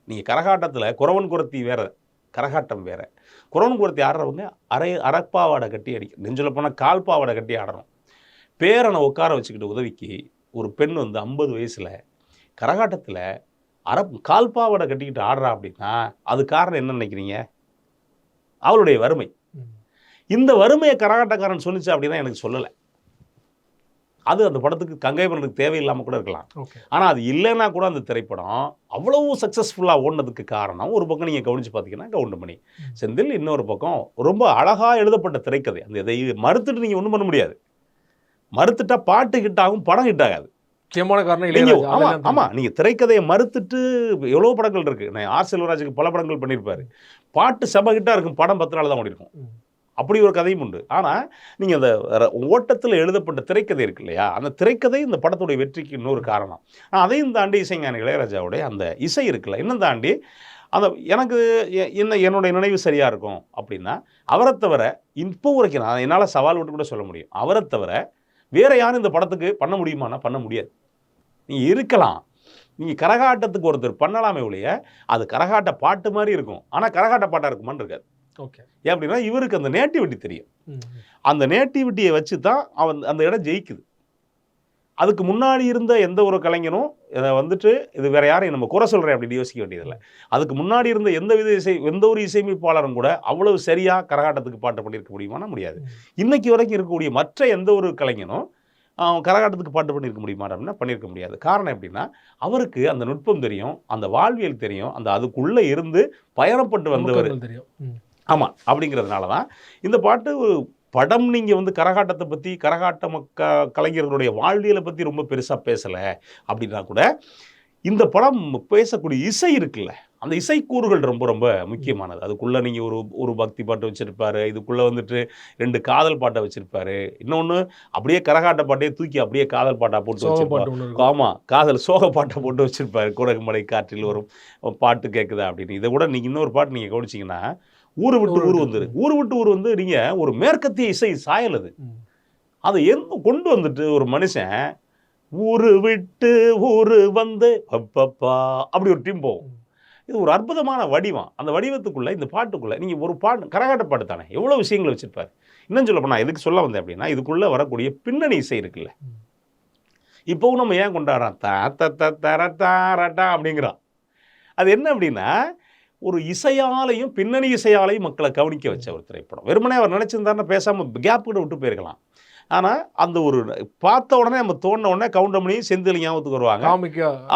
[SPEAKER 1] நீங்கள் கரகாட்டத்தில் குறவன் குறத்தி வேறு, கரகாட்டம் வேறு. குறவன் குறத்தி ஆடுறவங்க அரைப்பாவாடை கட்டி நெஞ்சில் போனால் கால்பாவாடை கட்டி ஆடணும். பேரனை உட்கார வச்சுக்கிட்டு உதவிக்கு ஒரு பெண் வந்து 50 வயசில் கரகாட்டத்தில் கால்பாவாடை கட்டிக்கிட்டு ஆடுறா அப்படின்னா அது காரணம் என்ன நினைக்கிறீங்க? அவளுடைய வறுமை. இந்த வறுமையை கரகாட்டக்காரன் சொன்னிச்சு அப்படின்னா எனக்கு சொல்லலை. அது அந்த படத்துக்கு கங்கைமரனுக்கு தேவையில்லாமல் கூட இருக்கலாம். ஆனால் அது இல்லைன்னா கூட அந்த திரைப்படம் அவ்வளவு சக்ஸஸ்ஃபுல்லாக ஓடினதுக்கு காரணம் ஒரு பக்கம் நீங்கள் கவனித்து பார்த்தீங்கன்னா கவுண்டமணி செந்தில், இன்னொரு பக்கம் ரொம்ப அழகாக எழுதப்பட்ட திரைக்கதை. அந்த இதை மறுத்துட்டு நீங்கள் ஒன்றும் பண்ண முடியாது. மறுத்துட்டா பாட்டு ஹிட் ஆகும், படம் ஹிட் ஆகாது.
[SPEAKER 2] முக்கியமான காரணம்
[SPEAKER 1] ஆமாம், நீங்கள் திரைக்கதையை மறுத்துட்டு எவ்வளோ படங்கள் இருக்குது. நான் ஆர் செல்வராஜுக்கு பல படங்கள் பண்ணியிருப்பாரு. பாட்டு செம ஹிட்டாக இருக்கும், படம் 10 நாள் தான் ஓடி இருக்கும். அப்படி ஒரு கதையும் உண்டு. ஆனால் நீங்கள் அந்த ஓட்டத்தில் எழுதப்பட்ட திரைக்கதை இருக்கு இல்லையா, அந்த திரைக்கதை இந்த படத்துடைய வெற்றிக்கு இன்னொரு காரணம். அதையும் தாண்டி இசைஞானி இளையராஜாவுடைய அந்த இசை இருக்குல்ல, இன்னும் தாண்டி அந்த எனக்கு என்னுடைய நினைவு சரியாக இருக்கும் அப்படின்னா, அவரை தவிர இப்போ வரைக்கும் நான் என்னால் சவால் விட்டு கூட சொல்ல முடியும், அவரை தவிர வேறு யாரும் இந்த படத்துக்கு பண்ண முடியுமானா பண்ண முடியாது. நீங்கள் இருக்கலாம், நீங்கள் கரகாட்டத்துக்கு ஒருத்தர் பண்ணலாமே ஒழிய அது கரகாட்ட பாட்டு மாதிரி இருக்கும், ஆனால் கரகாட்ட பாட்டாக இருக்குமான்னு இருக்காது. ஏன் அப்படின்னா இவருக்கு அந்த நேட்டிவிட்டி தெரியும். அந்த நேட்டிவிட்டியை வச்சு தான் அந்த இடம் ஜெயிக்குது. அதுக்கு முன்னாடி இருந்த எந்த ஒரு கலைஞனும் வந்துட்டு இது வேற யாரையும் நம்ம குறை சொல்கிறேன் அப்படின்னு யோசிக்க வேண்டியதில்லை. அதுக்கு முன்னாடி இருந்த எந்த ஒரு இசையமைப்பாளரும் கூட அவ்வளவு சரியாக கரகாட்டத்துக்கு பாட்டு பண்ணியிருக்க முடியுமானா முடியாது. இன்னைக்கு வரைக்கும் இருக்கக்கூடிய மற்ற எந்த ஒரு கலைஞனும் கரகாட்டத்துக்கு பாட்டு பண்ணியிருக்க முடியுமா அப்படின்னா பண்ணியிருக்க முடியாது. காரணம் எப்படின்னா அவருக்கு அந்த நுட்பம் தெரியும், அந்த வாழ்வியல் தெரியும், அந்த அதுக்குள்ளே இருந்து பயணப்பட்டு வந்தவர் தெரியும். ஆமாம், அப்படிங்கிறதுனால தான் இந்த பாட்டு ஒரு படம். நீங்கள் வந்து கரகாட்டத்தை பற்றி, கரகாட்ட கலைஞர்களுடைய வாழ்வியலை பற்றி ரொம்ப பெருசாக பேசலை அப்படின்னா கூட இந்த படம் பேசக்கூடிய இசை இருக்குல்ல, அந்த இசைக்கூறுகள் ரொம்ப ரொம்ப முக்கியமானது. அதுக்குள்ளே நீங்கள் ஒரு பக்தி பாட்டு வச்சுருப்பாரு, இதுக்குள்ளே வந்துட்டு 2 காதல் பாட்டை வச்சுருப்பாரு, இன்னொன்று அப்படியே கரகாட்ட பாட்டையே தூக்கி அப்படியே காதல் பாட்டாக போட்டு வச்சுருப்பாரு. ஆமாம், காதல் சோக பாட்டை போட்டு வச்சுருப்பாரு, குரகுமலை காற்றில் வரும் பாட்டு கேட்குதா அப்படின்னு. இதை கூட நீங்கள் இன்னொரு பாட்டு நீங்கள் கவனிச்சிங்கன்னா, ஊரு விட்டு ஊர் வந்துரு, ஊரு விட்டு ஊர் வந்து நீங்கள் ஒரு மேற்கத்திய இசை சாயல் அதை கொண்டு வந்துட்டு ஒரு மனுஷன் ஊரு விட்டு ஊரு வந்து அப்பப்பா அப்படி ஒரு டீம் போகும். இது ஒரு அற்புதமான வடிவம். அந்த வடிவத்துக்குள்ளே இந்த பாட்டுக்குள்ளே நீங்கள் ஒரு பாட்டு கரகாட்ட பாட்டு தானே எவ்வளோ விஷயங்கள் வச்சுருப்பார். இன்னும் சொல்ல போனால் எதுக்கு சொல்ல வந்தேன் அப்படின்னா, இதுக்குள்ளே வரக்கூடிய பின்னணி இசை இருக்குல்ல, இப்போவும் நம்ம ஏன் கொண்டாடுறோம் தாரட்டா அப்படிங்கிறோம். அது என்ன அப்படின்னா ஒரு இசையாலையும் பின்னணி இசையாலையும் மக்களை கவனிக்க வச்ச ஒரு திரைப்படம். வெறுமனே அவர் நினச்சிருந்தாருன்னா பேசாமல் கேப் கூட விட்டு போயிருக்கலாம். ஆனால் அந்த ஒரு பார்த்த உடனே நம்ம தோணுன உடனே கவுண்டமணி செந்தில் ஞாபகத்துக்கு வருவாங்க.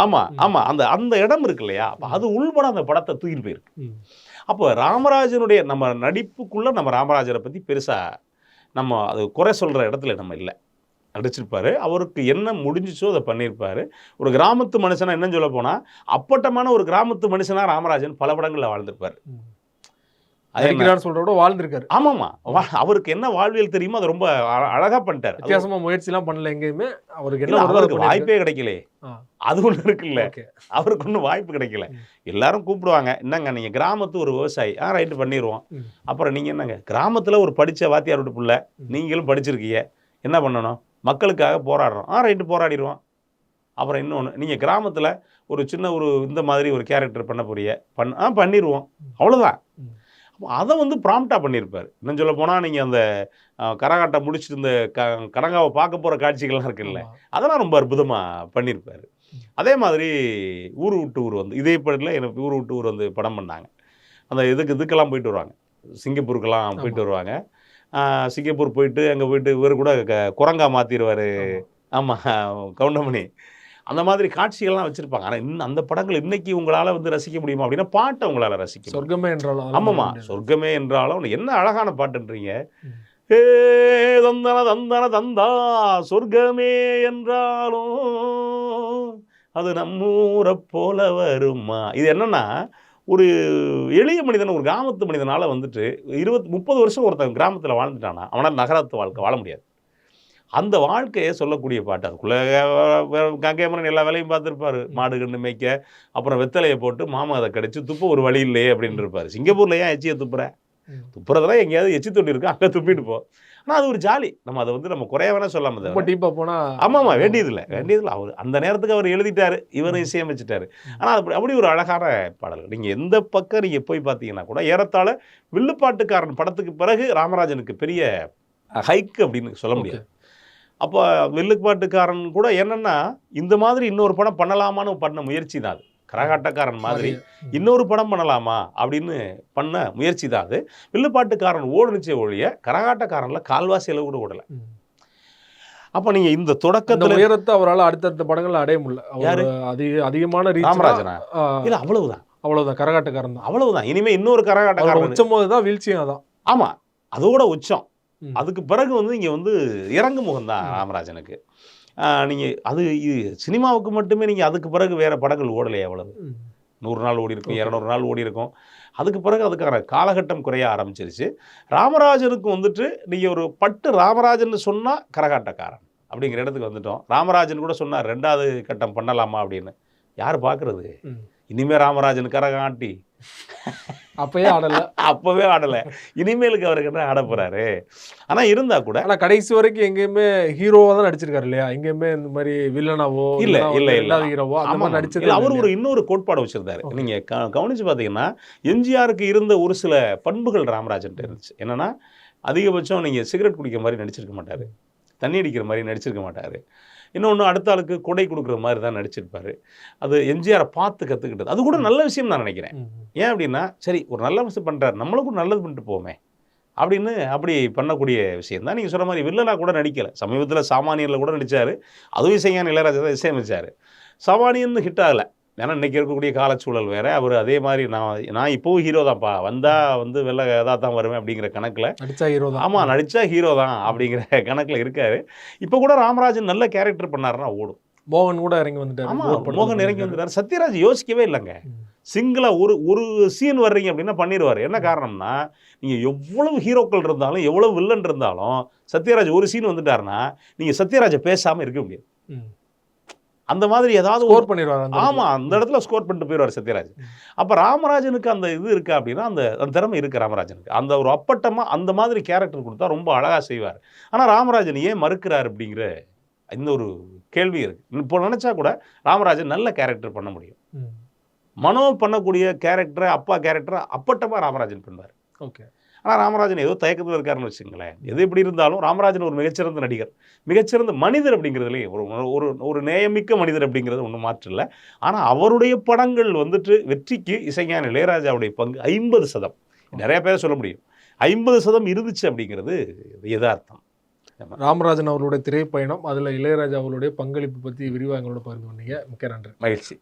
[SPEAKER 1] ஆமாம், அந்த இடம் இருக்கு இல்லையா, அப்போ அது உள்பட அந்த படத்தை தூக்கிட்டு போயிருக்கு. அப்போ ராமராஜனுடைய நம்ம நடிப்புக்குள்ளே நம்ம ராமராஜரை பற்றி பெருசாக நம்ம அது குறை சொல்கிற இடத்துல நம்ம இல்லை. நடிச்சிருப்பாரு, அவருக்கு என்ன முடிஞ்சிச்சோ அதை பண்ணியிருப்பார். ஒரு கிராமத்து மனுஷனா என்னன்னு சொல்ல போனால் அப்பட்டமான ஒரு கிராமத்து மனுஷனா ராமராஜன் பல படங்களில் வாழ்ந்திருப்பார்.
[SPEAKER 2] சொல்றோட வாழ்ந்திருக்காரு.
[SPEAKER 1] ஆமாமா, அவருக்கு என்ன வாழ்வியல் தெரியுமோ அதை ரொம்ப அழகா பண்ணிட்டார்.
[SPEAKER 2] வித்தியாசமா முயற்சிலாம் பண்ணல எங்கேயுமே.
[SPEAKER 1] அவருக்கு வாய்ப்பே கிடைக்கல. அது ஒண்ணு இருக்குல்ல, அவருக்கு ஒன்றும் வாய்ப்பு கிடைக்கல. எல்லாரும் கூப்பிடுவாங்க, என்னங்க நீங்க கிராமத்து ஒரு விவசாயி, ரைட்டு பண்ணிடுவோம். அப்புறம் நீங்க என்னங்க கிராமத்துல ஒரு படிச்ச வாத்தியார் வீட்டு பிள்ளை, நீங்களும் படிச்சிருக்கீங்க, என்ன பண்ணணும், மக்களுக்காக போராடுறோம், ரைட்டு போராடிடுவோம். அப்புறம் இன்னொன்று, நீங்கள் கிராமத்தில் ஒரு சின்ன இந்த மாதிரி ஒரு கேரக்டர் பண்ண போறிய பண்ணிடுவோம், அவ்வளோதான். அதை வந்து ப்ராம்ப்டாக பண்ணியிருப்பார். இன்னும் சொல்ல போனால் நீங்கள் அந்த கரகாட்டை முடிச்சுட்டு இந்த கரங்காவை பார்க்க போகிற காட்சிகள்லாம் இருக்குல்ல, அதெல்லாம் ரொம்ப அற்புதமாக பண்ணியிருப்பார். அதே மாதிரி ஊர் விட்டு ஊர் வந்து இதே படத்தில் எனக்கு ஊர் விட்டு ஊர் வந்து படம் பண்ணாங்க. அந்த இதுக்கெல்லாம் போயிட்டு வருவாங்க, சிங்கப்பூருக்கெல்லாம் போயிட்டு வருவாங்க. சிங்கப்பூர் போயிட்டு அங்கே போயிட்டு இவர் கூட குரங்கா மாற்றிடுவார். ஆமாம், கவுண்டமணி. அந்த மாதிரி காட்சிகள்லாம் வச்சுருப்பாங்க. ஆனால் இன்னும் அந்த படங்கள் இன்றைக்கி உங்களால் வந்து ரசிக்க முடியுமா அப்படின்னா, பாட்டை உங்களால் ரசிக்க.
[SPEAKER 2] சொர்க்கமே என்றாலும்.
[SPEAKER 1] ஆமாம்மா, சொர்க்கமே என்றாலும் என்ன அழகான பாட்டுன்றீங்க. ஏ தந்தன தந்தன தந்தா சொர்க்கமே என்றாலும் அது நம்மூரை போல வருமா. இது என்னன்னா ஒரு எளிய மனிதன், ஒரு கிராமத்து மனிதனால் வந்துட்டு 20-30 வருஷம் ஒருத்தன் கிராமத்தில் வாழ்ந்துட்டானா அவனால் நகரத்து வாழ்க்கை வாழ முடியாது. அந்த வாழ்க்கையை சொல்லக்கூடிய பாட்டு. அதுக்குள்ளே கங்கைமரன் எல்லா வேலையும் பார்த்துருப்பார், மாடு கன்று மேய்க்க, அப்புறம் வெத்தலையை போட்டு மாமா அதை கடிச்சு துப்ப ஒரு வழி இல்லையே அப்படின்னு இருப்பார். சிங்கப்பூரில் ஏன் எச்சியை துப்புறேன், துப்புறதெல்லாம் எங்கேயாவது எச்சி தொட்டி இருக்கு, அங்கே துப்பிட்டு போ. ஆனால் அது ஒரு ஜாலி, நம்ம அதை வந்து நம்ம குறைய வேணா சொல்லாமல்
[SPEAKER 2] டீப்பாக போனால்.
[SPEAKER 1] ஆமாம்மா, வேண்டியதில்லை. அவர் அந்த நேரத்துக்கு அவர் எழுதிட்டார், இவர் இசையமைச்சிட்டாரு. ஆனால் அப்படி ஒரு அழகான பாடல். நீங்கள் எந்த பக்கம் நீங்கள் போய் பார்த்தீங்கன்னா கூட ஏறத்தாழ வில்லுப்பாட்டுக்காரன் படத்துக்கு பிறகு ராமராஜனுக்கு பெரிய ஹைக்கு அப்படின்னு சொல்ல முடியாது. அப்போ வில்லுப்பாட்டுக்காரன் கூட என்னென்னா இந்த மாதிரி இன்னொரு படம் பண்ணலாமான்னு பண்ண முயற்சி தான் அது. கரகாட்டக்காரன் மாதிரி இன்னொரு படம் பண்ணலாமா அப்படின்னு பண்ண முயற்சி தான் அது. வில்லுப்பாட்டுக்காரன் ஓடுனுச்சே ஒழிய கரகாட்டக்காரனில் கால்வாசியில் கூட ஓடலை. அப்போ நீங்கள் இந்த தொடக்கத்தில்
[SPEAKER 2] உயரத்தை அவரால் அடுத்தடுத்த படங்கள் அடைய முடியல.
[SPEAKER 1] யாரு?
[SPEAKER 2] அதிகமான
[SPEAKER 1] ராமராஜனா? இல்லை, அவ்வளவுதான்
[SPEAKER 2] கரகாட்டக்காரன் தான்.
[SPEAKER 1] அவ்வளவுதான். இனிமே இன்னொரு கரகாட்டக்காரன்
[SPEAKER 2] உச்சம் போது தான் வீழ்ச்சியும் அதான்.
[SPEAKER 1] ஆமாம், அதோட உச்சம். அதுக்கு பிறகு வந்து இங்கே வந்து இறங்கு முகம் தான் ராமராஜனுக்கு. நீங்கள் அது சினிமாவுக்கு மட்டுமே நீங்கள் அதுக்கு பிறகு வேறு படங்கள் ஓடலையே. அவ்வளவு 100 நாள் ஓடி இருக்கும், 200 நாள் ஓடி இருக்கும். அதுக்கு பிறகு அதுக்கான காலகட்டம் குறைய ஆரம்பிச்சிருச்சு. ராமராஜனுக்கு வந்துட்டு நீங்கள் ஒரு பட்டு ராமராஜன் சொன்னால் கரகாட்டக்காரன் அப்படிங்கிற இடத்துக்கு வந்துட்டோம். ராமராஜன் கூட சொன்னார் 2வது கட்டம் பண்ணலாமா அப்படின்னு. யார் பார்க்குறது? இனிமேல் ராமராஜன் கரகாட்டி அப்பவே ஆடலை. இனிமேலுக்கு அவருக்கு என்ன ஆட போறாரு? ஆனால் இருந்தா கூட
[SPEAKER 2] கடைசி வரைக்கும் எங்கேயுமே ஹீரோவா தான் நடிச்சிருக்காரு இல்லையா? எங்கேயுமே இந்த மாதிரி வில்லனாவோ
[SPEAKER 1] இல்ல
[SPEAKER 2] ஹீரோவோ அந்த மாதிரி நடிச்சது.
[SPEAKER 1] அவர் ஒரு இன்னொரு கோட்பாடு வச்சிருந்தாரு. நீங்க கவனிச்சு பார்த்தீங்கன்னா எம்ஜிஆருக்கு இருந்த ஒரு சில பண்புகள் ராமராஜன் இருந்துச்சு. என்னன்னா, அதிகபட்சம் நீங்க சிகரெட் குடிக்கிற மாதிரி நடிச்சிருக்க மாட்டாரு, தண்ணி அடிக்கிற மாதிரி நடிச்சிருக்க மாட்டாரு. இன்னொன்று, அடுத்த ஆளுக்கு கொடை கொடுக்குற மாதிரி தான் நடிச்சிருப்பார். அது எம்ஜிஆரை பார்த்து கற்றுக்கிட்டது. அது கூட நல்ல விஷயம் நான் நினைக்கிறேன். ஏன் அப்படின்னா, சரி ஒரு நல்ல விஷயம் பண்ணுறாரு, நம்மளுக்கும் நல்லது பண்ணிட்டு போமே அப்படின்னு அப்படி பண்ணக்கூடிய விஷயம் தான். நீங்கள் சொல்கிற மாதிரி வில்லனாக கூட நடிக்கலை. சமீபத்தில் சாமானியனில் கூட நடித்தார். அதுவும் இசைஞானி இளையராஜா தான் இசையமைச்சார். சாமானியன் ஹிட் ஆகலை. ஏன்னா இன்றைக்கி இருக்கக்கூடிய காலச்சூழல் வேறு. அவர் அதே மாதிரி நான் இப்போவும் ஹீரோ தான்ப்பா, வந்தால் வந்து வெள்ளை இதாக தான் வருவேன் அப்படிங்கிற கணக்கில்
[SPEAKER 2] நடித்தா ஹீரோ தான்.
[SPEAKER 1] ஆமாம், நடித்தா ஹீரோ தான் அப்படிங்கிற கணக்கில் இருக்கார். இப்போ கூட ராமராஜன் நல்ல கேரக்டர் பண்ணாருன்னா ஓடும்.
[SPEAKER 2] மோகன் கூட இறங்கி வந்துட்டார்.
[SPEAKER 1] ஆமாம், மோகன் இறங்கி வந்துட்டார். சத்யராஜ் யோசிக்கவே இல்லைங்க. சிங்கிளாக ஒரு சீன் வர்றீங்க அப்படின்னா பண்ணிடுவார். என்ன காரணம்னா, நீங்கள் எவ்வளவு ஹீரோக்கள் இருந்தாலும் எவ்வளவு வில்லன் இருந்தாலும் சத்யராஜ் ஒரு சீன் வந்துட்டாருன்னா நீங்கள் சத்யராஜை பேசாமல் இருக்க முடியாது. அந்த மாதிரி ஏதாவது
[SPEAKER 2] ஸ்கோர் பண்ணிடுவார்.
[SPEAKER 1] ஆமாம், அந்த இடத்துல ஸ்கோர் பண்ணிட்டு போயிடுவார் சத்யராஜ். அப்போ ராமராஜனுக்கு அந்த இது இருக்கா அப்படின்னா, அந்த திறமை இருக்குது ராமராஜனுக்கு. அந்த ஒரு அப்பட்டமாக அந்த மாதிரி கேரக்டர் கொடுத்தா ரொம்ப அழகாக செய்வார். ஆனால் ராமராஜன் ஏன் மறுக்கிறார் அப்படிங்கிற இந்த ஒரு கேள்வி இருக்குது. இப்போ நினச்சா கூட ராமராஜன் நல்ல கேரக்டர் பண்ண முடியும். மனோ பண்ணக்கூடிய கேரக்டரை, அப்பா கேரக்டரை அப்பட்டமாக ராமராஜன் பண்ணுவார்.
[SPEAKER 2] ஓகே.
[SPEAKER 1] ஆனால் ராமராஜன் ஏதோ தயக்கத்தில் இருக்காருன்னு வச்சுங்களேன். எது எப்படி இருந்தாலும் ராமராஜன் ஒரு மிகச்சிறந்த நடிகர், மிகச்சிறந்த மனிதர் அப்படிங்கிறதுலே ஒரு நேயமிக்க மனிதர் அப்படிங்கிறது ஒன்றும் மாற்று இல்லை. ஆனால் அவருடைய படங்கள் வந்துட்டு வெற்றிக்கு இசைஞானி இளையராஜாவுடைய பங்கு 50%. நிறைய பேர் சொல்ல முடியும் 50% இருந்துச்சு அப்படிங்கிறது யதார்த்தம்.
[SPEAKER 2] ராமராஜன் அவர்களுடைய திரைப்பயணம், அதில் இளையராஜா அவர்களுடைய பங்களிப்பு பற்றி விரிவாக எங்களோட பகிர்ந்து கொண்டீங்க. மிக்க நன்றி.
[SPEAKER 1] மகிழ்ச்சி.